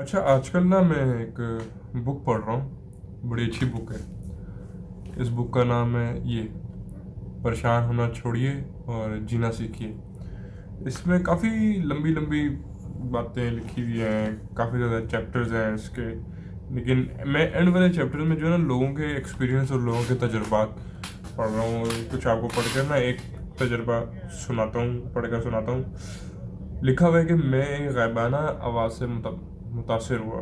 अच्छा, आजकल ना मैं एक बुक पढ़ रहा हूँ। बड़ी अच्छी बुक है। इस बुक का नाम है ये, परेशान होना छोड़िए और जीना सीखिए। इसमें काफ़ी लंबी लंबी बातें लिखी हुई हैं, काफ़ी ज़्यादा चैप्टर्स हैं इसके। लेकिन मैं एंड वाले चैप्टर में जो है ना, लोगों के एक्सपीरियंस और लोगों के तजुर्बात पढ़ रहा हूँ। और कुछ आपको पढ़ कर ना एक तजुर्बा सुनाता हूँ, पढ़ कर सुनाता हूँ। लिखा हुआ है कि मैं एक गैबाना आवाज़ से मुतासिर हुआ।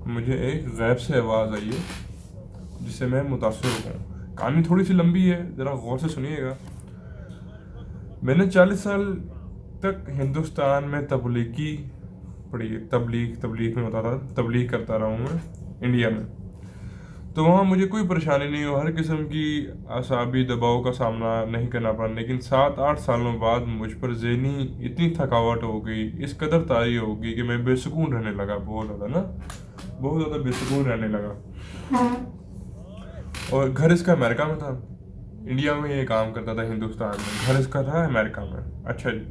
मुझे एक गैब से आवाज़ आई है जिससे मैं मुतासिर हूँ। कहानी थोड़ी सी लंबी है, ज़रा गौर से सुनिएगा। मैंने 40 साल तक हिंदुस्तान में तबलीगी पढ़ी है। तबलीग में होता था, तबलीग करता रहा हूँ मैं इंडिया में। तो वहाँ मुझे कोई परेशानी नहीं हुई, हर किस्म की असाबी दबाव का सामना नहीं करना पड़ा। लेकिन 7-8 सालों बाद मुझ पर ज़हनी इतनी थकावट हो गई, इस कदर तारी हो गई कि मैं बेसुकून रहने लगा। बहुत ज़्यादा ना, बहुत ज़्यादा बेसुकून रहने लगा। और घर इसका अमेरिका में था। इंडिया में ये काम करता था, हिंदुस्तान में। घर इसका था अमेरिका में। अच्छा जी।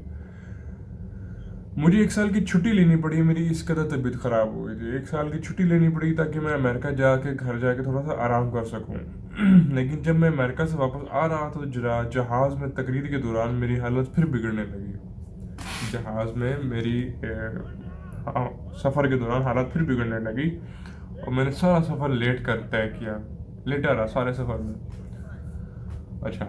मुझे 1 साल की छुट्टी लेनी पड़ी। मेरी इस कदर तबीयत ख़राब हो गई थी, 1 साल की छुट्टी लेनी पड़ी ताकि मैं अमेरिका जाके घर जाके थोड़ा सा आराम कर सकूं। लेकिन जब मैं अमेरिका से वापस आ रहा था तो जहाज़ में तकरीर के दौरान मेरी हालत फिर बिगड़ने लगी। जहाज़ में मेरी सफ़र के दौरान हालत फिर बिगड़ने लगी। और मैंने सारा सफ़र लेट कर तय किया, लेटा रहा सारे सफ़र में। अच्छा,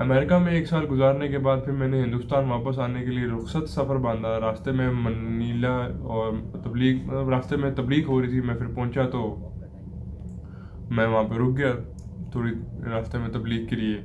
अमेरिका में 1 साल गुजारने के बाद फिर मैंने हिंदुस्तान वापस आने के लिए रुखसत सफ़र बांधा। रास्ते में मनीला और तबलीग, मतलब रास्ते में तबलीग हो रही थी। मैं फिर पहुंचा तो मैं वहाँ पे रुक गया थोड़ी, रास्ते में तबलीग के लिए।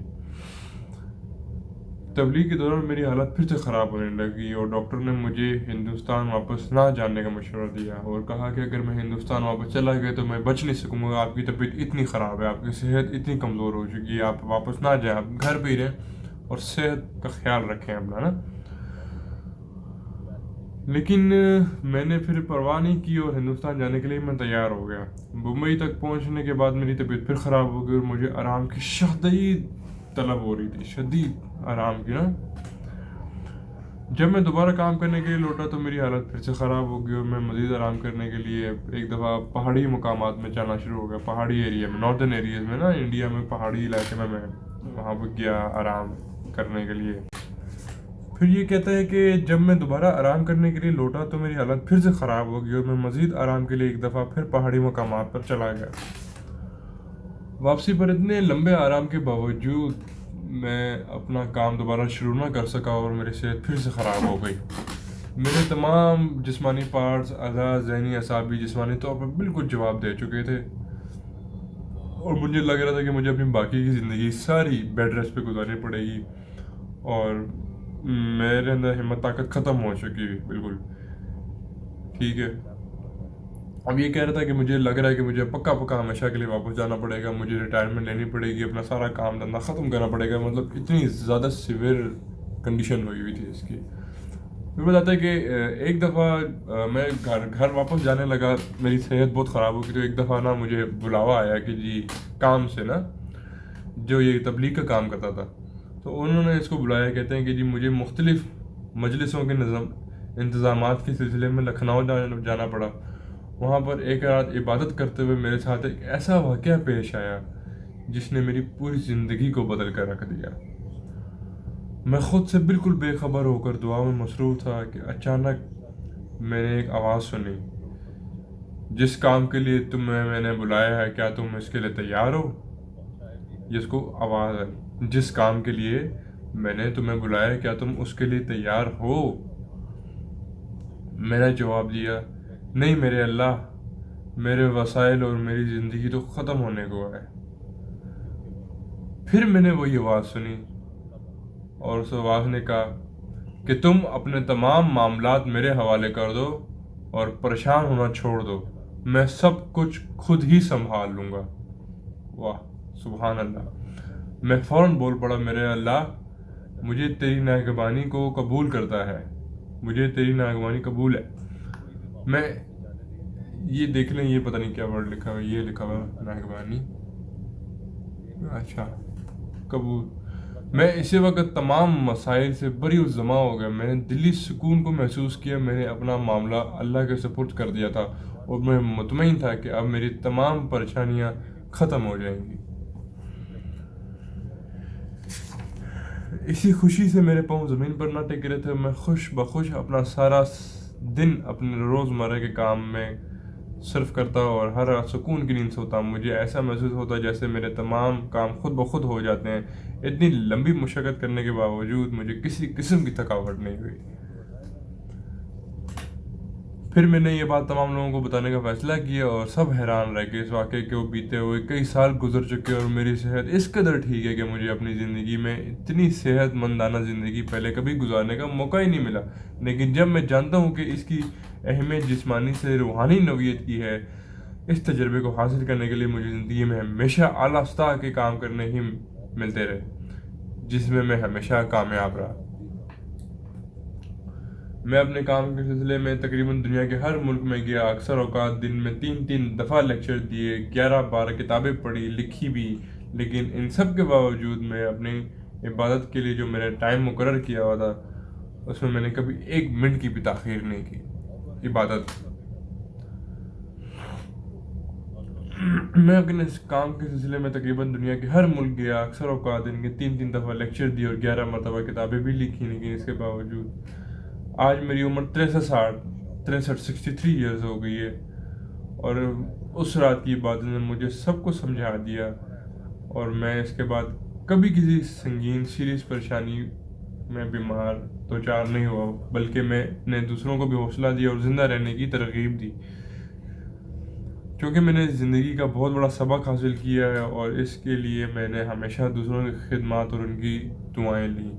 तबलीग के दौरान मेरी हालत फिर से ख़राब होने लगी और डॉक्टर ने मुझे हिंदुस्तान वापस ना जाने का मशवरा दिया और कहा कि अगर मैं हिंदुस्तान वापस चला गया तो मैं बच नहीं सकूँगा। आपकी तबीयत इतनी ख़राब है, आपकी सेहत इतनी कमज़ोर हो चुकी है, आप वापस ना जाएं, आप घर पे ही रहें और सेहत का ख्याल रखें अपना ना। लेकिन मैंने फिर परवाह नहीं की और हिंदुस्तान जाने के लिए मैं तैयार हो गया। मुंबई तक पहुंचने के बाद मेरी तबीयत फिर ख़राब हो गई और मुझे आराम की शदीद तलब हो रही थी, शदीद आराम की ना। जब मैं दोबारा काम करने के लिए लौटा तो मेरी हालत फिर से ख़राब हो गई और मैं मज़ीद आराम करने के लिए एक दफ़ा पहाड़ी मकामात में जाना शुरू हो गया। पहाड़ी एरिया में, नॉर्दर्न एरियाज़ में ना, इंडिया में पहाड़ी इलाके में मैं वहाँ पर गया आराम करने के लिए। फिर ये कहता है कि जब मैं दोबारा आराम करने के लिए लौटा तो मेरी हालत फिर से ख़राब हो गई और मैं मज़ीद आराम के लिए एक दफ़ा फिर पहाड़ी मकामात पर चला गया। वापसी पर इतने लंबे आराम के बावजूद मैं अपना काम दोबारा शुरू ना कर सका और मेरी सेहत फिर से ख़राब हो गई। मेरे तमाम जिस्मानी पार्ट्स, अज़ा, ज़हनी, असाबी, जिस्मानी तौर पर बिल्कुल जवाब दे चुके थे और मुझे लग रहा था कि मुझे अपनी बाकी की ज़िंदगी सारी बेड रेस्ट पे गुजारनी पड़ेगी और मेरे अंदर हिम्मत ताकत ख़त्म हो चुकी है बिल्कुल। ठीक है, अब ये कह रहा था कि मुझे लग रहा है कि मुझे पक्का पक्का हमेशा के लिए वापस जाना पड़ेगा, मुझे रिटायरमेंट लेनी पड़ेगी, अपना सारा काम धंधा ख़त्म करना पड़ेगा। मतलब इतनी ज़्यादा सिवियर कंडीशन हुई हुई थी इसकी। फिर बताता है कि एक दफ़ा मैं घर घर वापस जाने लगा, मेरी सेहत बहुत ख़राब हो गई। तो एक दफ़ा ना मुझे बुलावा आया कि जी, काम से ना, जो ये तबलीग का काम करता था, तो उन्होंने इसको बुलाया। कहते हैं कि जी मुझे मुख्तलिफ़ मजलिसों के इंतज़ामात के सिलसिले में लखनऊ जाना पड़ा। वहाँ पर एक रात इबादत करते हुए मेरे साथ एक ऐसा वाक़या पेश आया जिसने मेरी पूरी ज़िंदगी को बदल कर रख दिया। मैं ख़ुद से बिल्कुल बेखबर होकर दुआ में मसरूफ़ था कि अचानक मैंने एक आवाज़ सुनी, जिस काम के लिए मैंने बुलाया है, क्या तुम इसके लिए तैयार हो? जिसको आवाज़ है, जिस काम के लिए मैंने तुम्हें बुलाया है, क्या तुम उसके लिए तैयार हो? मैंने जवाब दिया, नहीं मेरे अल्लाह, मेरे वसाइल और मेरी ज़िंदगी तो ख़त्म होने को है। फिर मैंने वही आवाज़ सुनी और उस आवाज़ ने कहा कि तुम अपने तमाम मामलात मेरे हवाले कर दो और परेशान होना छोड़ दो, मैं सब कुछ खुद ही संभाल लूँगा। वाह, सुभान अल्लाह। मैं फ़ौरन बोल पड़ा, मेरे अल्लाह, मुझे तेरी नागबानी को कबूल करता है, मुझे तेरी नागबानी कबूल है। मैं ये देख लें, ये पता नहीं क्या वर्ड लिखा हुआ है, ये लिखा हुआ है नागबानी। अच्छा, कबूल। میں اسی وقت تمام مسائل سے بری الزما ہو گیا. میں نے دلی سکون کو محسوس کیا. میں نے اپنا معاملہ اللہ کے سپرد کر دیا تھا اور میں مطمئن تھا کہ اب میری تمام پریشانیاں ختم ہو جائیں گی. اسی خوشی سے میرے پاؤں زمین پر نہ ٹک رہے تھے. میں خوش بخوش اپنا سارا دن اپنے روزمرہ کے کام میں صرف کرتا اور ہر رات سکون کی نیند سوتا. مجھے ایسا محسوس ہوتا جیسے میرے تمام کام خود بخود ہو جاتے ہیں. اتنی لمبی مشقت کرنے کے باوجود مجھے کسی قسم کی تھکاوٹ نہیں ہوئی. پھر میں نے یہ بات تمام لوگوں کو بتانے کا فیصلہ کیا اور سب حیران رہ گئے اس واقعے کو. بیتے ہوئے کئی سال گزر چکے اور میری صحت اس قدر ٹھیک ہے کہ مجھے اپنی زندگی میں اتنی صحت مندانہ زندگی پہلے کبھی گزارنے کا موقع ہی نہیں ملا. لیکن جب میں جانتا ہوں کہ اس کی اہمیت جسمانی سے روحانی نوعیت کی ہے, اس تجربے کو حاصل کرنے کے لیے مجھے زندگی میں ہمیشہ اعلیٰ سطح کے کام کرنے ہی ملتے رہے, جس میں ہمیشہ کامیاب رہا. میں اپنے کام کے سلسلے میں تقریباً دنیا کے ہر ملک میں گیا. اکثر اوقات دن میں 3 دفعہ لیکچر دیے, 11-12 کتابیں پڑھی, لکھی بھی. لیکن ان سب کے باوجود میں اپنی عبادت کے لیے جو میں نے ٹائم مقرر کیا ہوا تھا اس میں نے کبھی 1 منٹ کی بھی تاخیر نہیں کی عبادت. میں اپنے کام کے سلسلے میں تقریباً دنیا کے ہر ملک گیا. اکثر اوقات دن کے 3 دفعہ لیکچر دیے اور 11 مرتبہ کتابیں بھی لکھی. لیکن اس کے باوجود آج میری عمر 63 ایئرز ہو گئی ہے, اور اس رات کی باتوں نے مجھے سب کو سمجھا دیا. اور میں اس کے بعد کبھی کسی سنگین سیریس پریشانی میں بیمار دوچار نہیں ہوا, بلکہ میں نے دوسروں کو بھی حوصلہ دیا اور زندہ رہنے کی ترغیب دی. کیونکہ میں نے زندگی کا بہت بڑا سبق حاصل کیا ہے اور اس کے لیے میں نے ہمیشہ دوسروں کی خدمات اور ان کی دعائیں لیں.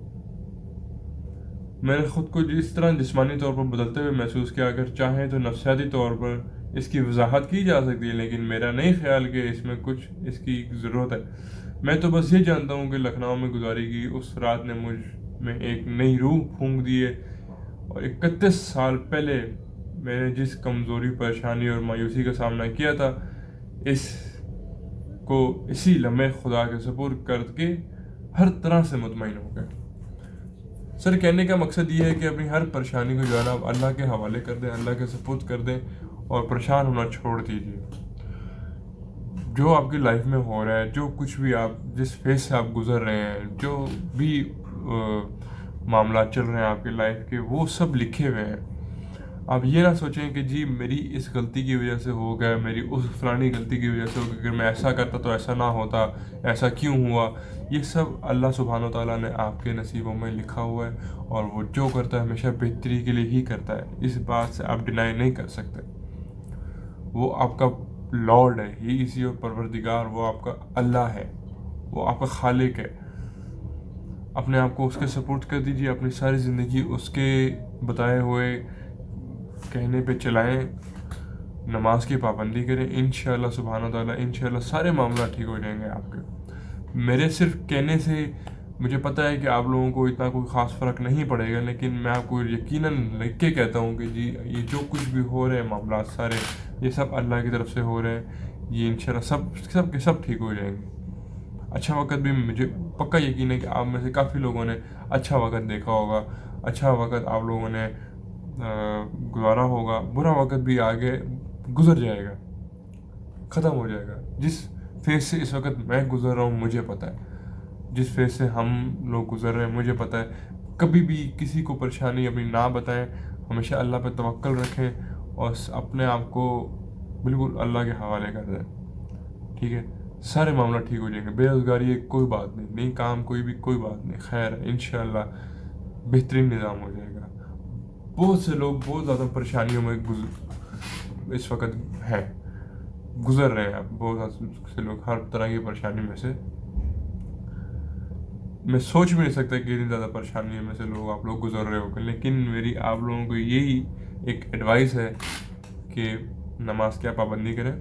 میں نے خود کو اس طرح جسمانی طور پر بدلتے ہوئے محسوس کیا. اگر چاہیں تو نفسیاتی طور پر اس کی وضاحت کی جا سکتی ہے, لیکن میرا نہیں خیال کہ اس میں کچھ اس کی ضرورت ہے. میں تو بس یہ جانتا ہوں کہ لکھنؤ میں گزاری گئی اس رات نے مجھ میں ایک نئی روح پھونک دی ہے, اور 31 سال پہلے میں نے جس کمزوری, پریشانی اور مایوسی کا سامنا کیا تھا, اس کو اسی لمحے خدا کے سپرد کر کے ہر طرح سے مطمئن ہو گئے. سر, کہنے کا مقصد یہ ہے کہ اپنی ہر پریشانی کو جو ہے نا آپ اللہ کے حوالے کر دیں, اللہ کے سپرد کر دیں اور پریشان ہونا چھوڑ دیجیے. جو آپ کی لائف میں ہو رہا ہے, جو کچھ بھی آپ جس فیز سے آپ گزر رہے ہیں, جو بھی معاملات چل رہے ہیں آپ کی لائف کے, وہ سب لکھے ہوئے ہیں. آپ یہ نہ سوچیں کہ جی میری اس غلطی کی وجہ سے ہو گیا, میری اس فلانی غلطی کی وجہ سے ہو گیا, اگر میں ایسا کرتا تو ایسا نہ ہوتا, ایسا کیوں ہوا. یہ سب اللہ سبحانہ وتعالیٰ نے آپ کے نصیبوں میں لکھا ہوا ہے, اور وہ جو کرتا ہے ہمیشہ بہتری کے لیے ہی کرتا ہے. اس بات سے آپ ڈینائی نہیں کر سکتے. وہ آپ کا لارڈ ہے, ہی از یور پروردگار, وہ آپ کا اللہ ہے, وہ آپ کا خالق ہے. اپنے آپ کو اس کے سپورٹ کر دیجیے, اپنی ساری زندگی اس کے بتائے ہوئے کہنے پہ چلائیں, نماز کی پابندی کریں. انشاءاللہ سبحانہ تعالیٰ انشاءاللہ سارے معاملات ٹھیک ہو جائیں گے آپ کے. میرے صرف کہنے سے مجھے پتہ ہے کہ آپ لوگوں کو اتنا کوئی خاص فرق نہیں پڑے گا, لیکن میں آپ کو یقیناً لکھ کے کہتا ہوں کہ جی یہ جو کچھ بھی ہو رہے ہیں معاملات سارے, یہ سب اللہ کی طرف سے ہو رہے ہیں. یہ انشاءاللہ سب کے سب ٹھیک ہو جائیں گے. اچھا وقت بھی مجھے پکا یقین ہے کہ آپ میں سے کافی لوگوں نے اچھا وقت دیکھا ہوگا, اچھا وقت آپ لوگوں نے گزارا ہوگا. برا وقت بھی آگے گزر جائے گا, ختم ہو جائے گا. جس فیز سے اس وقت میں گزر رہا ہوں مجھے پتہ ہے, جس فیز سے ہم لوگ گزر رہے ہیں مجھے پتہ ہے. کبھی بھی کسی کو پریشانی اپنی نہ بتائیں, ہمیشہ اللہ پہ توکل رکھیں اور اپنے آپ کو بالکل اللہ کے حوالے کر دیں. ٹھیک ہے, سارے معاملہ ٹھیک ہو جائیں گے. بے روزگاری کوئی بات نہیں, نہیں کام کوئی بات نہیں, خیر انشاءاللہ بہترین نظام ہو جائے گا. بہت سے لوگ بہت زیادہ پریشانیوں میں اس وقت ہیں, گزر رہے ہیں. بہت سے لوگ ہر طرح کی پریشانی میں سے, میں سوچ بھی نہیں سکتا کہ اتنی زیادہ پریشانیوں میں سے آپ لوگ گزر رہے ہو گے. لیکن میری آپ لوگوں کو یہی ایک ایڈوائس ہے کہ نماز کی پابندی کریں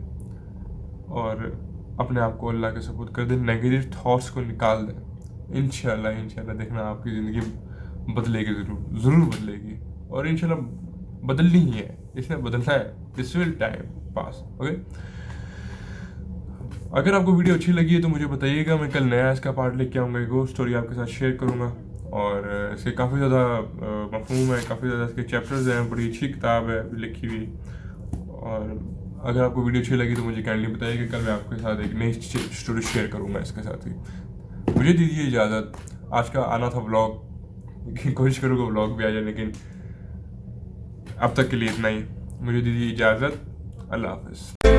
اور اپنے آپ کو اللہ کے سپرد کر دیں, نیگیٹو تھاٹس کو نکال دیں. انشاءاللہ دیکھنا آپ کی زندگی بدلے گی, ضرور بدلے گی, اور انشاءاللہ بدلنی ہی ہے, اس نے بدلنا ہے. دس ول ٹائم پاس. اوکے, अगर आपको वीडियो अच्छी लगी है तो मुझे बताइएगा, मैं कल नया इसका पार्ट लेके आऊँगा, एक और स्टोरी आपके साथ शेयर करूँगा। और इसके काफ़ी ज़्यादा मफहूम है, काफ़ी ज़्यादा इसके चैप्टर्स हैं, बड़ी अच्छी किताब है लिखी हुई। और अगर आपको वीडियो अच्छी लगी तो मुझे काइंडली बताइए कि कल मैं आपके साथ एक नई स्टोरी शेयर करूँगा इसके साथ ही। मुझे दीजिए इजाज़त, आज का आना था व्लॉग, कोशिश करूँगा व्लॉग भी आ जाए, लेकिन अब तक के लिए इतना ही। मुझे दीजिए इजाज़त, अल्लाह हाफ़िज़।